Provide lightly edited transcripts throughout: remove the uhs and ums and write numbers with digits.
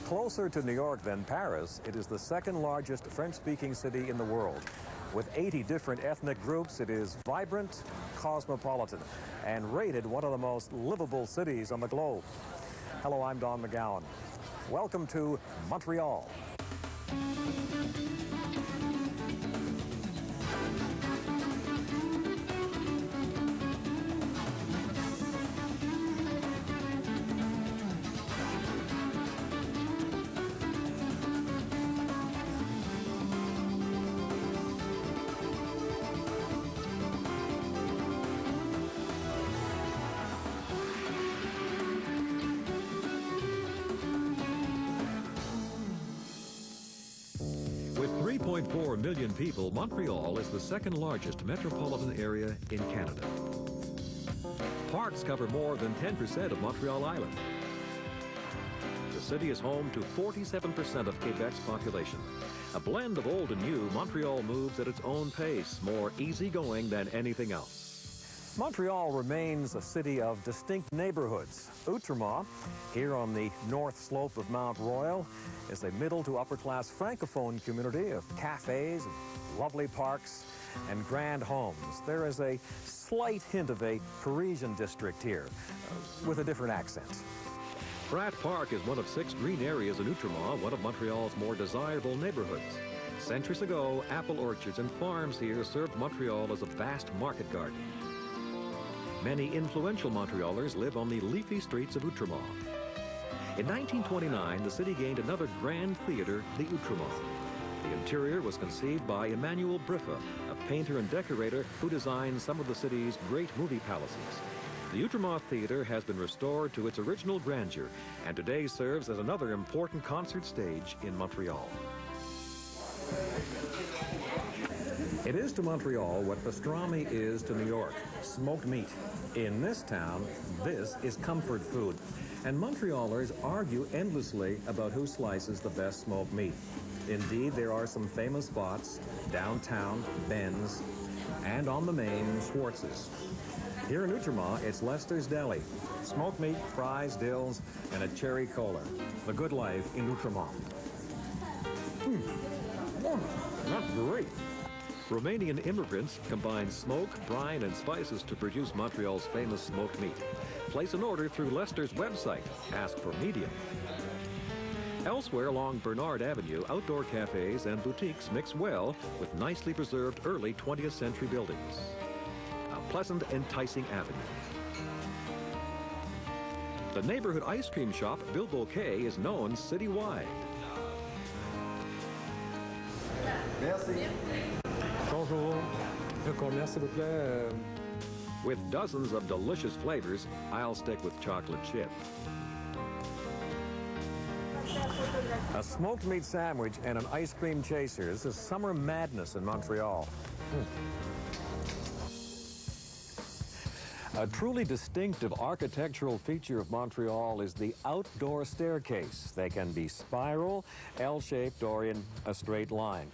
Closer to New York than Paris, it is the second largest French-speaking city in the world. With 80 different ethnic groups, it is vibrant, cosmopolitan, and rated one of the most livable cities on the globe. Hello, I'm Don McGowan. Welcome to Montreal. With 3.4 million people, Montreal is the second largest metropolitan area in Canada. Parks cover more than 10% of Montreal Island. The city is home to 47% of Quebec's population. A blend of old and new, Montreal moves at its own pace, more easygoing than anything else. Montreal remains a city of distinct neighborhoods. Outremont, here on the north slope of Mount Royal, is a middle to upper class francophone community of cafes, and lovely parks, and grand homes. There is a slight hint of a Parisian district here, with a different accent. Pratt Park is one of 6 green areas in Outremont, one of Montreal's more desirable neighborhoods. Centuries ago, apple orchards and farms here served Montreal as a vast market garden. Many influential Montrealers live on the leafy streets of Outremont. In 1929, the city gained another grand theater, the Outremont. The interior was conceived by Emmanuel Briffa, a painter and decorator who designed some of the city's great movie palaces. The Outremont Theater has been restored to its original grandeur and today serves as another important concert stage in Montreal. It is to Montreal what pastrami is to New York, smoked meat. In this town, this is comfort food. And Montrealers argue endlessly about who slices the best smoked meat. Indeed, there are some famous spots, downtown, Ben's, and on the main, Schwartz's. Here in Outremont, it's Lester's Deli. Smoked meat, fries, dills, and a cherry cola. The good life in Outremont. That's great. Romanian immigrants combine smoke, brine, and spices to produce Montreal's famous smoked meat. Place an order through Lester's website. Ask for medium. Elsewhere along Bernard Avenue, outdoor cafes and boutiques mix well with nicely preserved early 20th century buildings. A pleasant, enticing avenue. The neighborhood ice cream shop, Bilbo K, is known citywide. Merci. Bonjour. Combien, s'il vous plaît? With dozens of delicious flavors, I'll stick with chocolate chip. A smoked meat sandwich and an ice cream chaser. This is summer madness in Montreal. A truly distinctive architectural feature of Montreal is the outdoor staircase. They can be spiral, L-shaped, or in a straight line.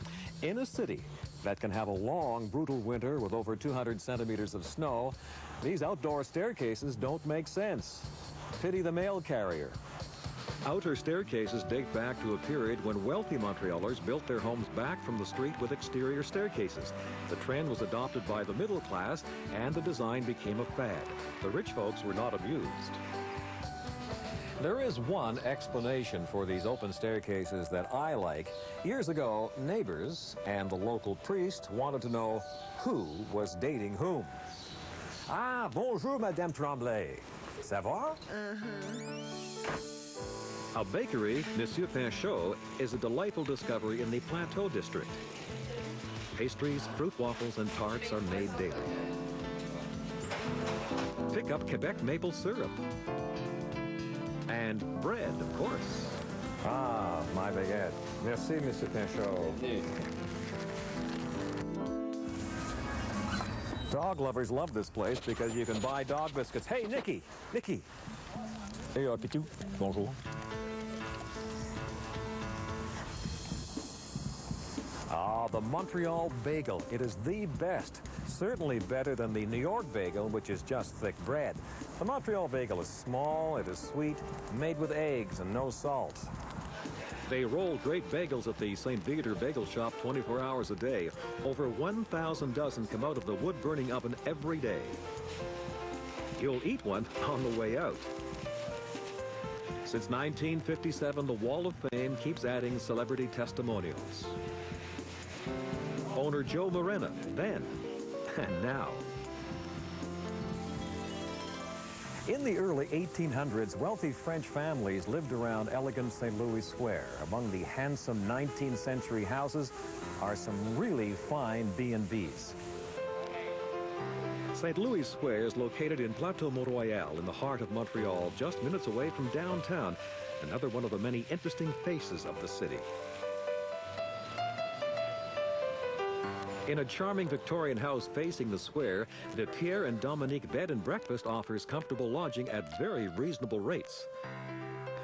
In a city that can have a long, brutal winter with over 200 centimeters of snow, these outdoor staircases don't make sense. Pity the mail carrier. Outer staircases date back to a period when wealthy Montrealers built their homes back from the street with exterior staircases. The trend was adopted by the middle class, and the design became a fad. The rich folks were not amused. There is one explanation for these open staircases that I like. Years ago, neighbors and the local priest wanted to know who was dating whom. Ah, bonjour, Madame Tremblay. Ça va? A bakery, Monsieur Pinchot, is a delightful discovery in the Plateau district. Pastries, fruit waffles, and tarts are made daily. Pick up Quebec maple syrup. And bread, of course. Ah, my baguette. Merci, Monsieur Pinchot. Dog lovers love this place because you can buy dog biscuits. Hey, Nikki! Nikki! Hey, Pitou. Bonjour. Ah, the Montreal bagel. It is the best. Certainly better than the New York bagel, which is just thick bread. The Montreal bagel is small, it is sweet, made with eggs and no salt. They roll great bagels at the St. Viator Bagel Shop 24 hours a day. Over 1,000 dozen come out of the wood-burning oven every day. You'll eat one on the way out. Since 1957, the Wall of Fame keeps adding celebrity testimonials. Owner Joe Morena, then and now. In the early 1800s, wealthy French families lived around elegant St. Louis Square. Among the handsome 19th century houses are some really fine B&Bs. St. Louis Square is located in Plateau Montréal in the heart of Montreal, just minutes away from downtown, another one of the many interesting faces of the city. In a charming Victorian house facing the square, the Pierre and Dominique Bed and Breakfast offers comfortable lodging at very reasonable rates.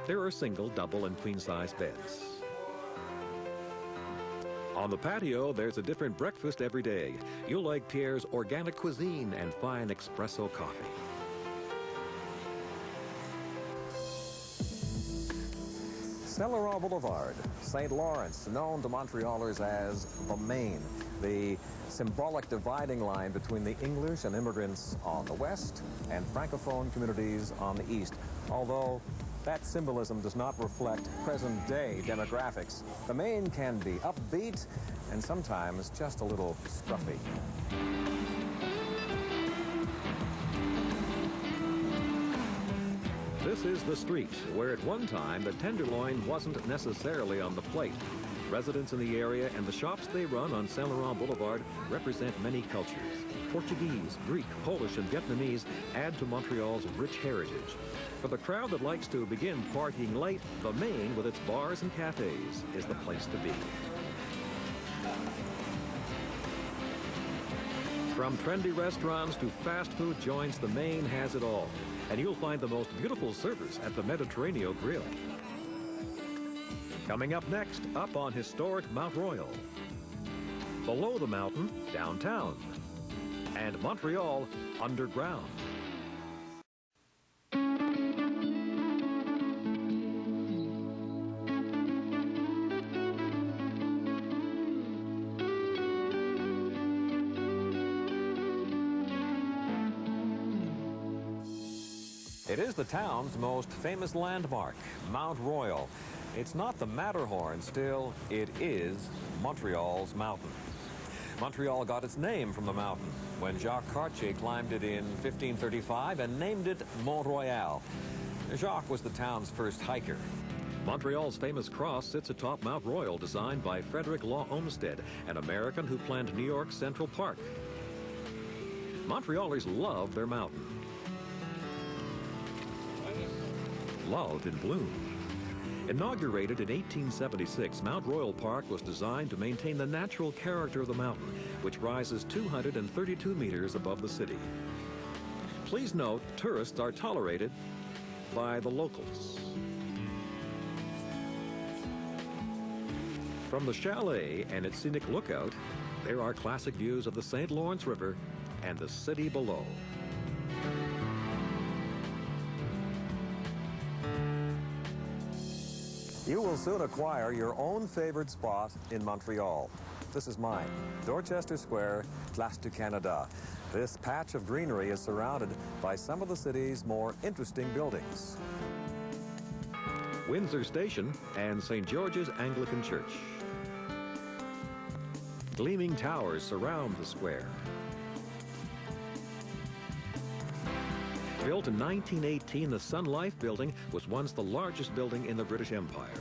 There are single, double, and queen-size beds. On the patio, there's a different breakfast every day. You'll like Pierre's organic cuisine and fine espresso coffee. Saint Laurent Boulevard, St. Lawrence, known to Montrealers as the Main, the symbolic dividing line between the English and immigrants on the west and Francophone communities on the east. Although that symbolism does not reflect present-day demographics, the Main can be upbeat and sometimes just a little scruffy. This is the street where at one time the tenderloin wasn't necessarily on the plate. Residents in the area and the shops they run on Saint Laurent Boulevard represent many cultures. Portuguese, Greek, Polish, and Vietnamese add to Montreal's rich heritage. For the crowd that likes to begin partying late, the Main, with its bars and cafes, is the place to be. From trendy restaurants to fast food joints, the Main has it all. And you'll find the most beautiful servers at the Mediterranean Grill. Coming up next, up on historic Mount Royal. Below the mountain, downtown. And Montreal, underground. It is the town's most famous landmark, Mount Royal. It's not the Matterhorn, still, it is Montreal's mountain. Montreal got its name from the mountain when Jacques Cartier climbed it in 1535 and named it Mont Royal. Jacques was the town's first hiker. Montreal's famous cross sits atop Mount Royal, designed by Frederick Law Olmsted, an American who planned New York's Central Park. Montrealers love their mountain. Loved in bloom. Inaugurated in 1876, Mount Royal Park was designed to maintain the natural character of the mountain, which rises 232 meters above the city. Please note, tourists are tolerated by the locals. From the chalet and its scenic lookout, there are classic views of the St. Lawrence River and the city below. You will soon acquire your own favorite spot in Montreal. This is mine, Dorchester Square, Place du Canada. This patch of greenery is surrounded by some of the city's more interesting buildings. Windsor Station and St. George's Anglican Church. Gleaming towers surround the square. Built in 1918, the Sun Life Building was once the largest building in the British Empire.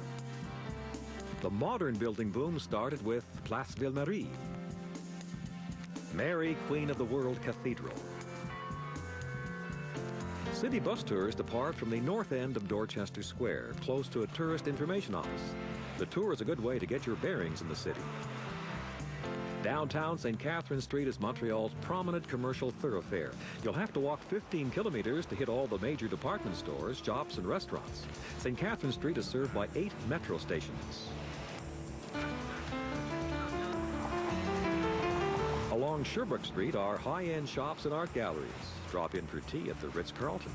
The modern building boom started with Place Ville-Marie, Mary, Queen of the World Cathedral. City bus tours depart from the north end of Dorchester Square, close to a tourist information office. The tour is a good way to get your bearings in the city. Downtown St. Catherine Street is Montreal's prominent commercial thoroughfare. You'll have to walk 15 kilometers to hit all the major department stores, shops, and restaurants. St. Catherine Street is served by 8 metro stations. Along Sherbrooke Street are high-end shops and art galleries. Drop in for tea at the Ritz-Carlton.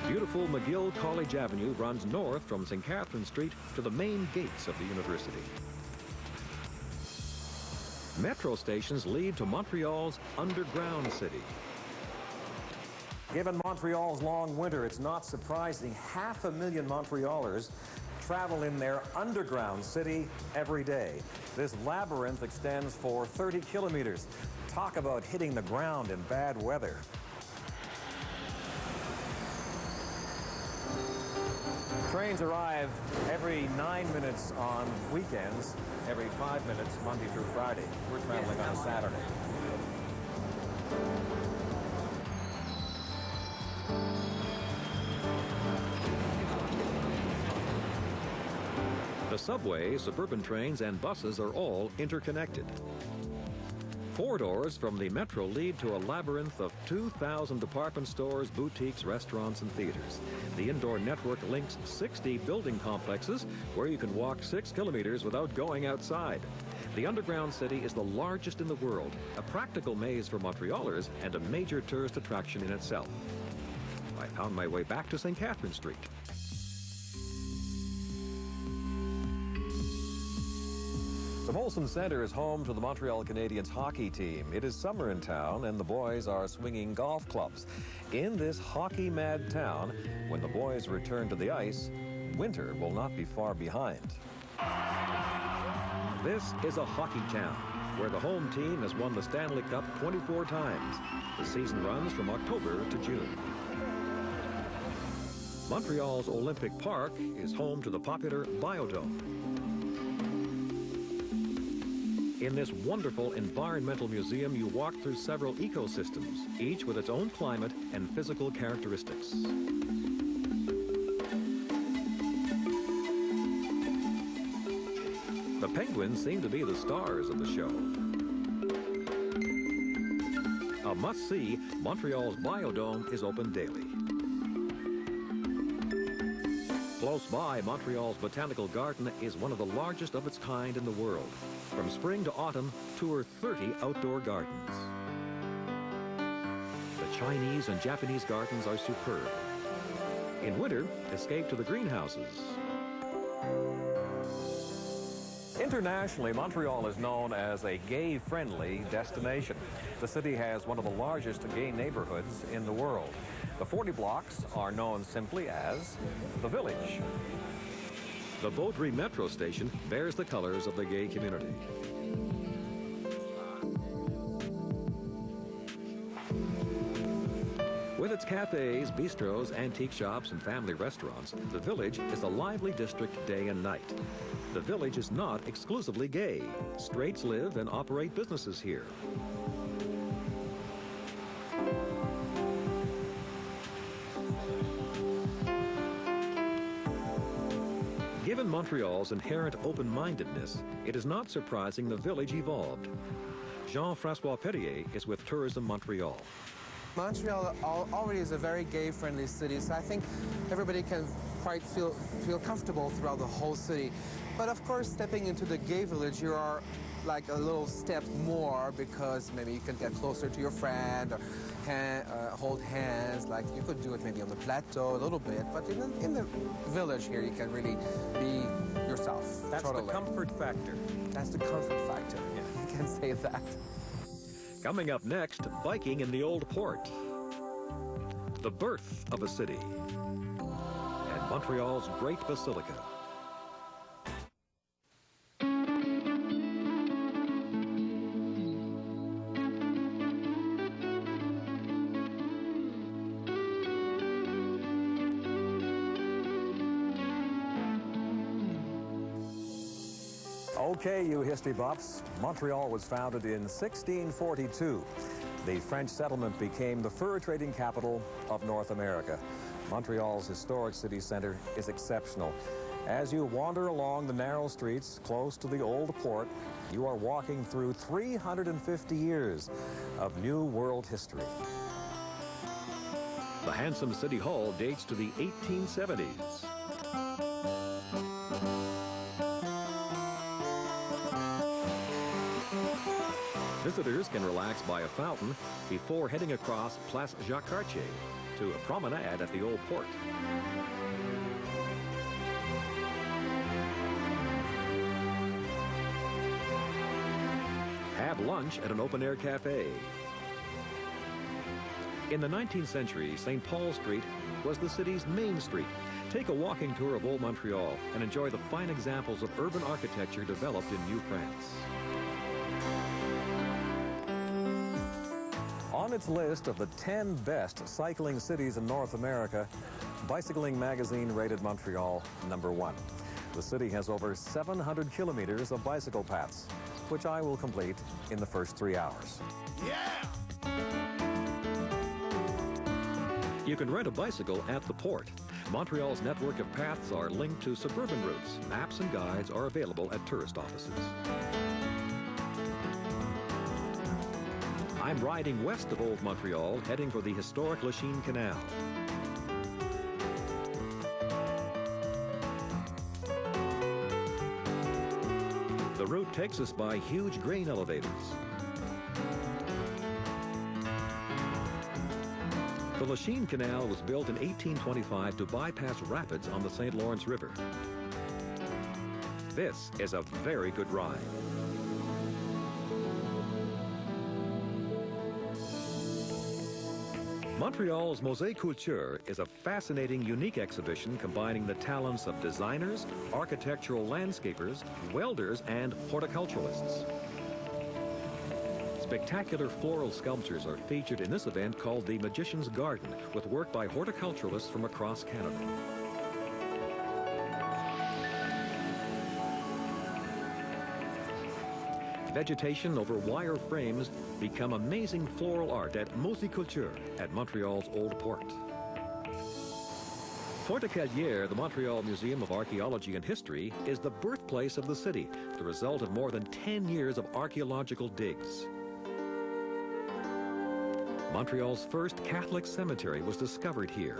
Beautiful McGill College Avenue runs north from St. Catherine Street to the main gates of the university. Metro stations lead to Montreal's underground city. Given Montreal's long winter, it's not surprising 500,000 Montrealers travel in their underground city every day. This labyrinth extends for 30 kilometers. Talk about hitting the ground in bad weather. Trains arrive every 9 minutes on weekends, every 5 minutes Monday through Friday. We're traveling on a Saturday. The subway, suburban trains, and buses are all interconnected. Corridors from the metro lead to a labyrinth of 2,000 department stores, boutiques, restaurants, and theaters. The indoor network links 60 building complexes where you can walk 6 kilometers without going outside. The underground city is the largest in the world, a practical maze for Montrealers and a major tourist attraction in itself. I found my way back to St. Catherine Street. The Molson Centre is home to the Montreal Canadiens hockey team. It is summer in town, and the boys are swinging golf clubs. In this hockey-mad town, when the boys return to the ice, winter will not be far behind. This is a hockey town, where the home team has won the Stanley Cup 24 times. The season runs from October to June. Montreal's Olympic Park is home to the popular Biodome. In this wonderful environmental museum, you walk through several ecosystems, each with its own climate and physical characteristics. The penguins seem to be the stars of the show. A must-see, Montreal's Biodome is open daily. Close by, Montreal's Botanical Garden is one of the largest of its kind in the world. From spring to autumn, tour 30 outdoor gardens. The Chinese and Japanese gardens are superb. In winter, escape to the greenhouses. Internationally, Montreal is known as a gay-friendly destination. The city has one of the largest gay neighborhoods in the world. The 40 blocks are known simply as the Village. The Beaudry Metro Station bears the colors of the gay community. With its cafes, bistros, antique shops, and family restaurants, the Village is a lively district day and night. The Village is not exclusively gay. Straights live and operate businesses here. Given Montreal's inherent open-mindedness, it is not surprising the Village evolved. Jean-Francois Perrier is with Tourism Montreal. Montreal already is a very gay-friendly city, so I think everybody can quite feel comfortable throughout the whole city. But of course, stepping into the gay village, you are like a little step more, because maybe you can get closer to your friend or hold hands. Like you could do it maybe on the plateau a little bit, but in the village here, you can really be yourself. That's totally. the comfort factor. That's the comfort factor. Yeah. You can say that. Coming up next, biking in the Old Port. The birth of a city. And Montreal's Great Basilica. Okay, you history buffs, Montreal was founded in 1642. The French settlement became the fur trading capital of North America. Montreal's historic city center is exceptional. As you wander along the narrow streets close to the Old Port, you are walking through 350 years of New World history. The handsome City Hall dates to the 1870s. Visitors can relax by a fountain before heading across Place Jacques Cartier to a promenade at the Old Port. Have lunch at an open-air cafe. In the 19th century, St. Paul Street was the city's main street. Take a walking tour of Old Montreal and enjoy the fine examples of urban architecture developed in New France. On its list of the 10 best cycling cities in North America, Bicycling Magazine rated Montreal #1. The city has over 700 kilometers of bicycle paths, which I will complete in the first 3 hours. Yeah! You can rent a bicycle at the port. Montreal's network of paths are linked to suburban routes. Maps and guides are available at tourist offices. I'm riding west of Old Montreal, heading for the historic Lachine Canal. The route takes us by huge grain elevators. The Lachine Canal was built in 1825 to bypass rapids on the St. Lawrence River. This is a very good ride. Montreal's Musée Culture is a fascinating, unique exhibition combining the talents of designers, architectural landscapers, welders, and horticulturalists. Spectacular floral sculptures are featured in this event called the Magician's Garden, with work by horticulturalists from across Canada. Vegetation over wire frames become amazing floral art at Musée Culture at Montreal's Old Port. Porte-Calière, the Montreal Museum of Archaeology and History, is the birthplace of the city, the result of more than 10 years of archaeological digs. Montreal's first Catholic cemetery was discovered here.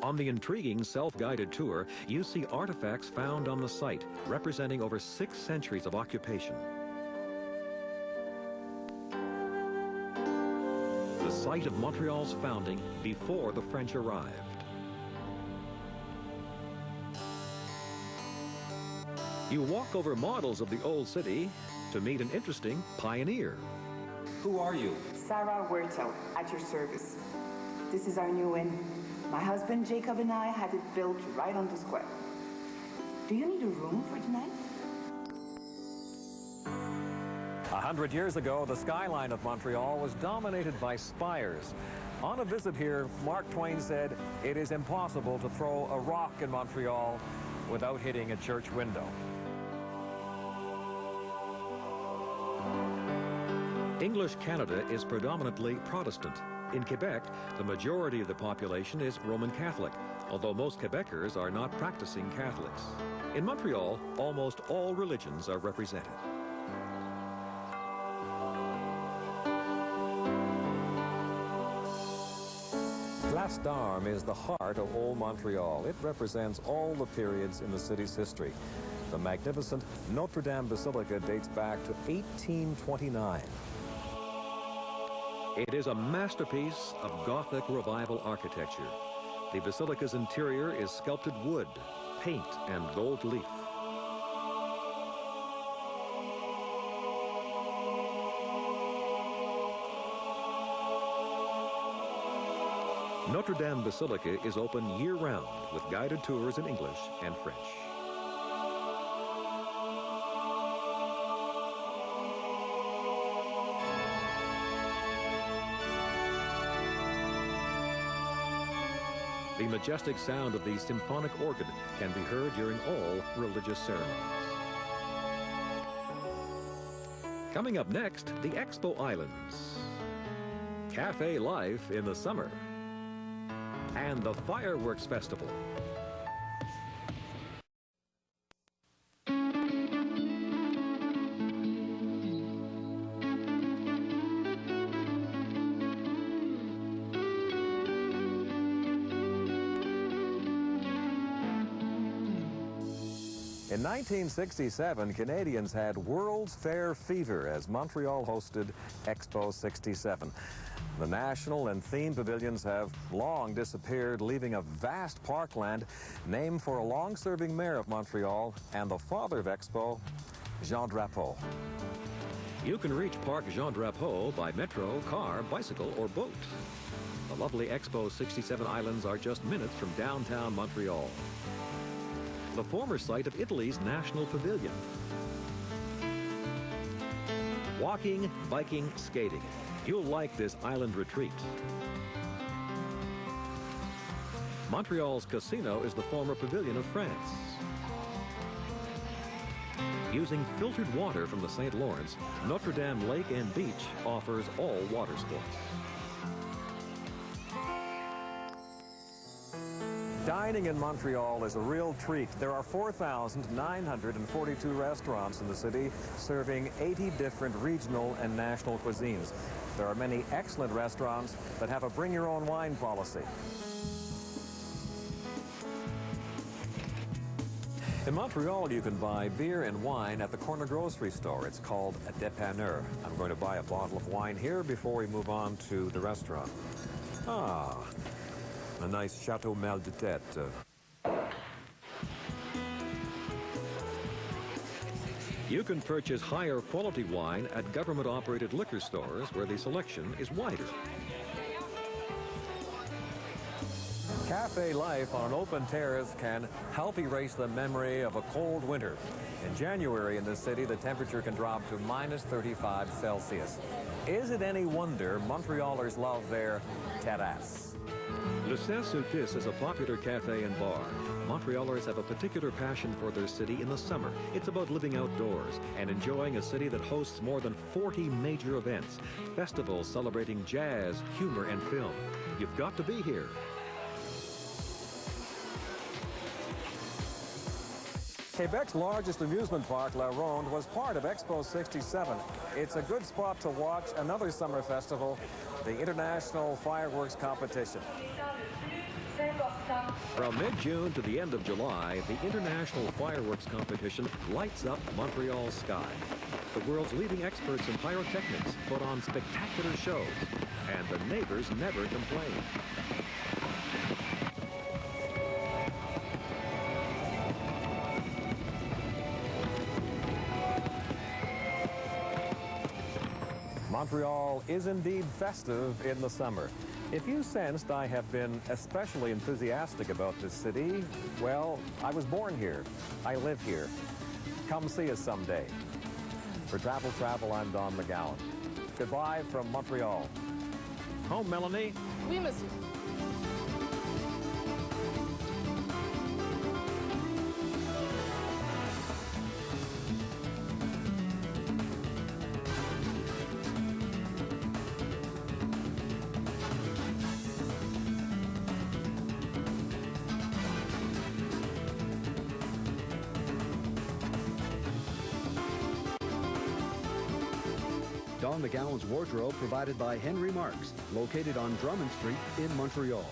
On the intriguing self-guided tour, you see artifacts found on the site, representing over 6 centuries of occupation. The site of Montreal's founding before the French arrived. You walk over models of the old city to meet an interesting pioneer. Who are you? Sarah Huerto, at your service. This is our new inn. My husband Jacob and I had it built right on the square. Do you need a room for tonight? 100 years ago, the skyline of Montreal was dominated by spires. On a visit here, Mark Twain said, "It is impossible to throw a rock in Montreal without hitting a church window." English Canada is predominantly Protestant. In Quebec, the majority of the population is Roman Catholic, although most Quebecers are not practicing Catholics. In Montreal, almost all religions are represented. Place d'Armes is the heart of Old Montreal. It represents all the periods in the city's history. The magnificent Notre Dame Basilica dates back to 1829. It is a masterpiece of Gothic Revival architecture. The basilica's interior is sculpted wood, paint, and gold leaf. Notre Dame Basilica is open year-round with guided tours in English and French. The majestic sound of the symphonic organ can be heard during all religious ceremonies. Coming up next, the Expo Islands, cafe life in the summer, and the Fireworks Festival. In 1967, Canadians had World's Fair fever as Montreal hosted Expo 67. The national and theme pavilions have long disappeared, leaving a vast parkland named for a long-serving mayor of Montreal and the father of Expo, Jean Drapeau. You can reach Parc Jean Drapeau by metro, car, bicycle, or boat. The lovely Expo 67 Islands are just minutes from downtown Montreal, the former site of Italy's National Pavilion. Walking, biking, skating. You'll like this island retreat. Montreal's casino is the former pavilion of France. Using filtered water from the St. Lawrence, Notre Dame Lake and Beach offers all water sports. Dining in Montreal is a real treat. There are 4,942 restaurants in the city, serving 80 different regional and national cuisines. There are many excellent restaurants that have a bring-your-own-wine policy. In Montreal, you can buy beer and wine at the corner grocery store. It's called a dépanneur. I'm going to buy a bottle of wine here before we move on to the restaurant. Ah, a nice Chateau Mal de Tête. You can purchase higher quality wine at government-operated liquor stores where the selection is wider. Cafe life on an open terrace can help erase the memory of a cold winter. In January in this city, the temperature can drop to -35 Celsius. Is it any wonder Montrealers love their terrasse? Le Saint-Sulpice is a popular cafe and bar. Montrealers have a particular passion for their city in the summer. It's about living outdoors and enjoying a city that hosts more than 40 major events, festivals celebrating jazz, humor, and film. You've got to be here. Quebec's largest amusement park, La Ronde, was part of Expo 67. It's a good spot to watch another summer festival, the International Fireworks Competition. From mid-June to the end of July, the International Fireworks Competition lights up Montreal's sky. The world's leading experts in pyrotechnics put on spectacular shows, and the neighbors never complain. Montreal is indeed festive in the summer. If you sensed I have been especially enthusiastic about this city, well, I was born here. I live here. Come see us someday. For Travel, I'm Don McGowan. Goodbye from Montreal. Home, Melanie? Oui, monsieur. Don McGowan's wardrobe provided by Henry Marks, located on Drummond Street in Montreal.